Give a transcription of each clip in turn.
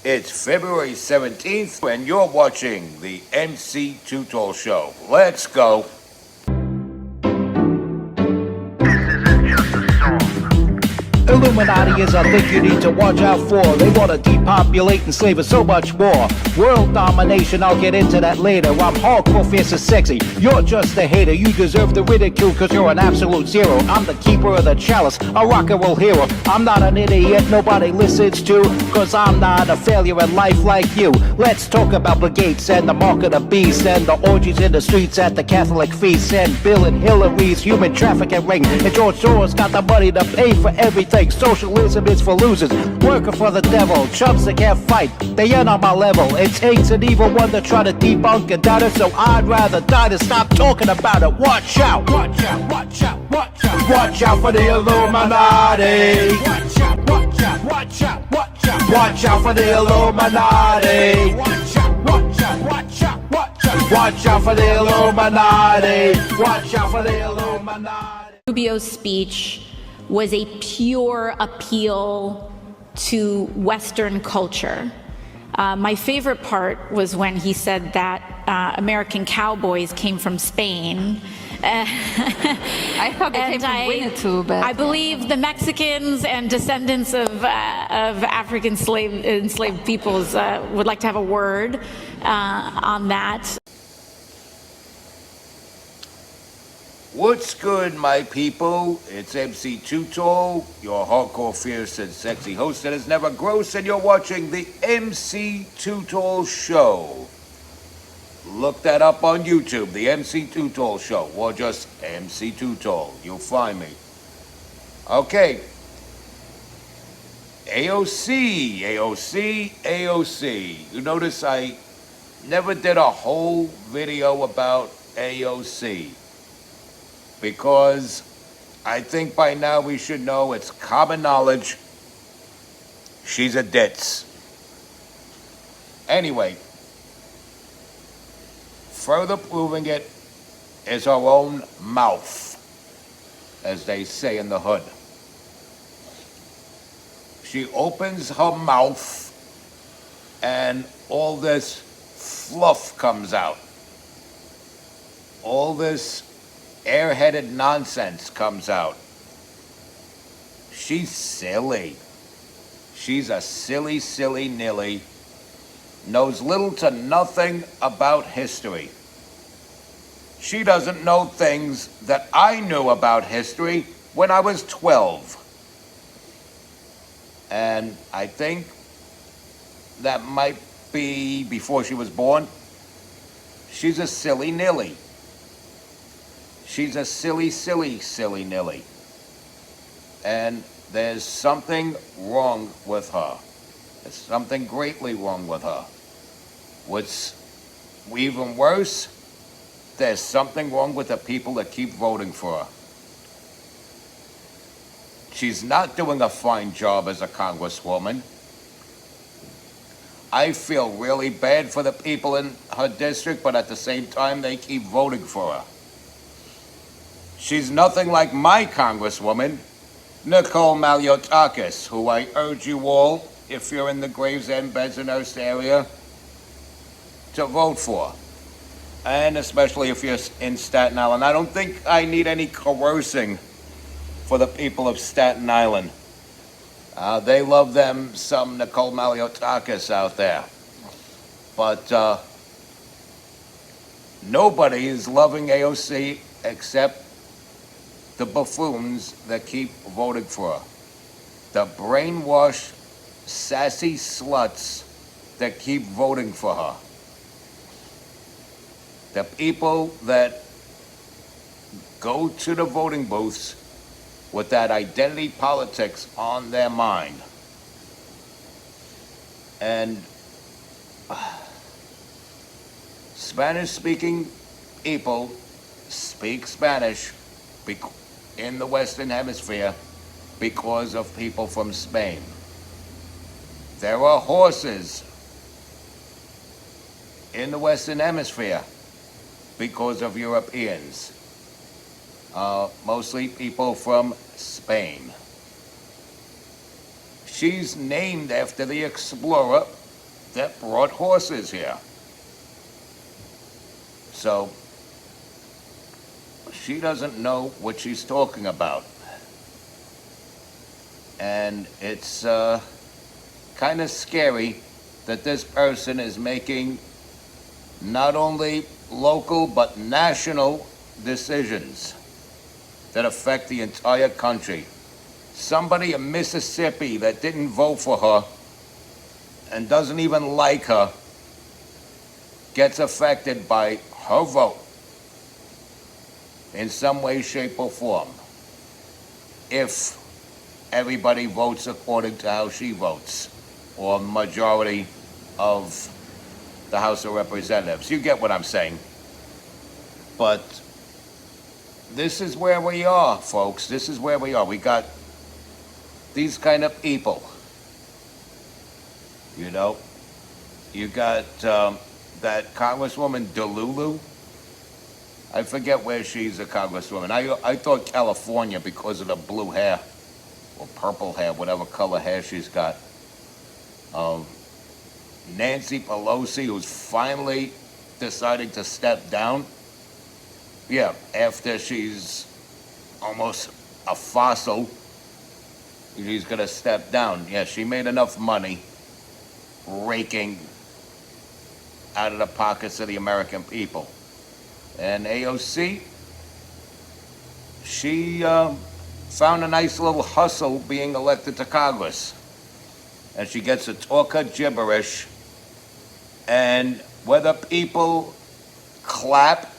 It's February 17th, and you're watching the MC Tutol Show. Let's go. Illuminati is a thing you need to watch out for. They want to depopulate and slave us so much more. World domination, I'll get into that later. I'm hardcore, fierce and sexy. You're just a hater. You deserve the ridicule because you're an absolute zero. I'm the keeper of the chalice, a rock and roll hero. I'm not an idiot nobody listens to, because I'm not a failure in life like you. Let's talk about the Gates and the mark of the beast and the orgies in the streets at the Catholic feasts and Bill and Hillary's human trafficking ring. And George Soros got the money to pay for everything. Socialism is for losers, working for the devil. Chumps that can't fight, they ain't on my level. It takes an evil one to try to debunk and doubt it, so I'd rather die than stop talking about it. Watch out, watch out, watch out, watch out. Watch out for the Illuminati. Watch out, watch out, watch out, watch out. Watch out for the Illuminati. Watch out, watch out, watch out, watch out. Watch out for the Illuminati. Watch out for the Illuminati. Rubio's speech was a pure appeal to Western culture. My favorite part was when he said that American cowboys came from Spain. I thought they came from Winnetou, but I believe the Mexicans and descendants of African enslaved peoples would like to have a word on that. What's good, my people? It's MC Tutol, your hardcore, fierce, and sexy host that is never gross, and you're watching the MC Tutol Show. Look that up on YouTube, the MC Tutol Show, or just MC Tutol. You'll find me. Okay. A.O.C, A.O.C, A.O.C. You notice I never did a whole video about A.O.C. because I think by now we should know it's common knowledge she's a ditz. Anyway, further proving it is her own mouth, as they say in the hood. She opens her mouth and all this fluff comes out. All this airheaded nonsense comes out. She's silly. She's a silly, silly nilly. Knows little to nothing about history. She doesn't know things that I knew about history when I was 12. And I think that might be before she was born. She's a silly nilly. She's a silly, silly, silly nilly. And there's something wrong with her. There's something greatly wrong with her. What's even worse, there's something wrong with the people that keep voting for her. She's not doing a fine job as a congresswoman. I feel really bad for the people in her district, but at the same time, they keep voting for her. She's nothing like my congresswoman, Nicole Maliotakis, who I urge you all, if you're in the Gravesend, Bensonhurst area, to vote for. And especially if you're in Staten Island. I don't think I need any coercing for the people of Staten Island. They love them some Nicole Maliotakis out there. But nobody is loving A.O.C. except the buffoons that keep voting for her. The brainwashed, sassy sluts that keep voting for her. The people that go to the voting booths with that identity politics on their mind. And Spanish-speaking people speak Spanish in the Western Hemisphere because of people from Spain. There are horses in the Western Hemisphere because of Europeans. Mostly people from Spain. She's named after the explorer that brought horses here. So she doesn't know what she's talking about. And it's kind of scary that this person is making not only local but national decisions that affect the entire country. Somebody in Mississippi that didn't vote for her and doesn't even like her gets affected by her vote in some way, shape, or form. If everybody votes according to how she votes, or majority of the House of Representatives. You get what I'm saying. But this is where we are, folks. This is where we are. We got these kind of people. You know, you got that Congresswoman DeLulu. I forget where she's a congresswoman. I thought California because of the blue hair or purple hair, whatever color hair she's got. Nancy Pelosi, who's finally deciding to step down. Yeah, after she's almost a fossil, she's gonna step down. Yeah, she made enough money raking out of the pockets of the American people. And A.O.C., she found a nice little hustle being elected to Congress. And she gets to talk her gibberish, and whether people clap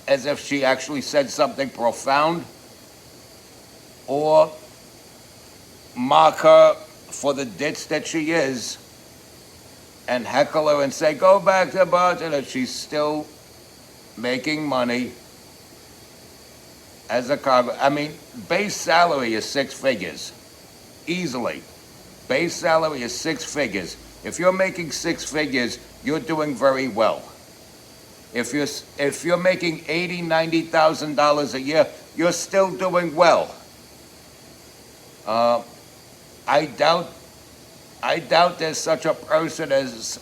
as if she actually said something profound or mock her for the ditz that she is and heckle her and say, go back to bartender, she's still making money as a Congress. I mean, base salary is 6 figures, easily. Base salary is 6 figures. If you're making 6 figures, you're doing very well. If you're making $80,000-$90,000 a year, you're still doing well. I doubt there's such a person as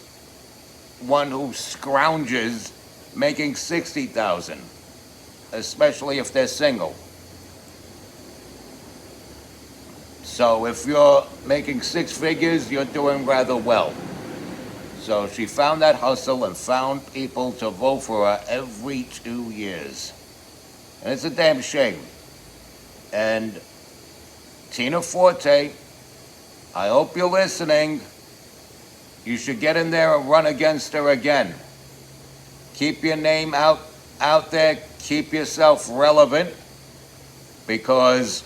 one who scrounges making $60,000, especially if they're single. So if you're making 6 figures, you're doing rather well. So she found that hustle and found people to vote for her every 2 years. And it's a damn shame. And Tina Forte, I hope you're listening. You should get in there and run against her again. Keep your name out there. Keep yourself relevant, because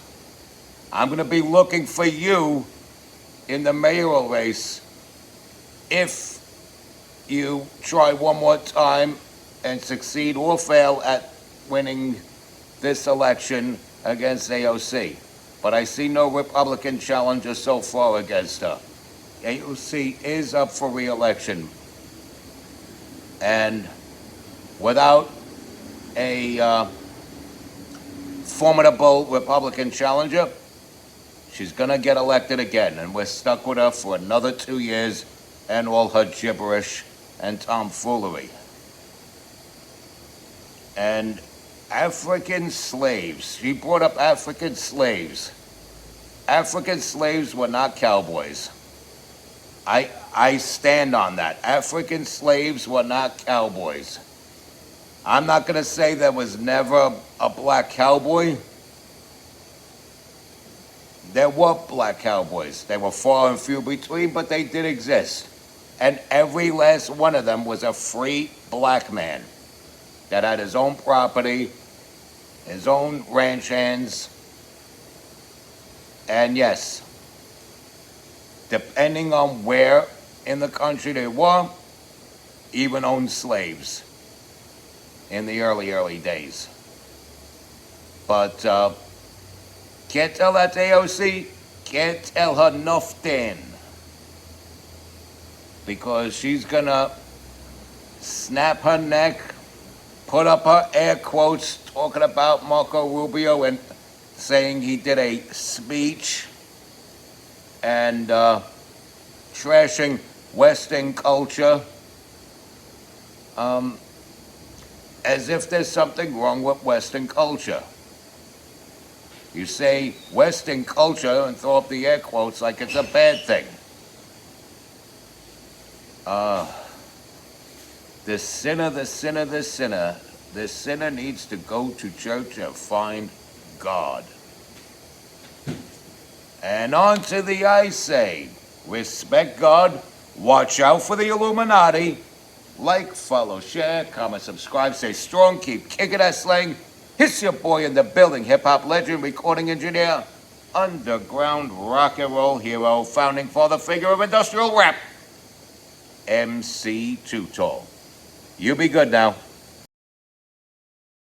I'm going to be looking for you in the mayoral race if you try one more time and succeed or fail at winning this election against A.O.C. But I see no Republican challenger so far against her. A.O.C. is up for re-election. And without a formidable Republican challenger, she's gonna get elected again, and we're stuck with her for another 2 years and all her gibberish and tomfoolery. And African slaves, she brought up African slaves. African slaves were not cowboys. I stand on that. African slaves were not cowboys. I'm not gonna say there was never a black cowboy. There were black cowboys. They were far and few between, but they did exist. And every last one of them was a free black man that had his own property, his own ranch hands, and yes, depending on where in the country they were, even owned slaves in the early days. But can't tell that to AOC, can't tell her nothing, because she's gonna snap her neck, put up her air quotes talking about Marco Rubio and saying he did a speech, and trashing Western culture, as if there's something wrong with Western culture. You say Western culture and throw up the air quotes like it's a bad thing. The sinner, the sinner, the sinner. The sinner needs to go to church and find God. And on to the I say, respect God, watch out for the Illuminati, like, follow, share, comment, subscribe, stay strong, keep kicking that slang. It's your boy in the building, hip-hop legend, recording engineer, underground rock and roll hero, founding father figure of industrial rap, MC Too Tall. You be good now.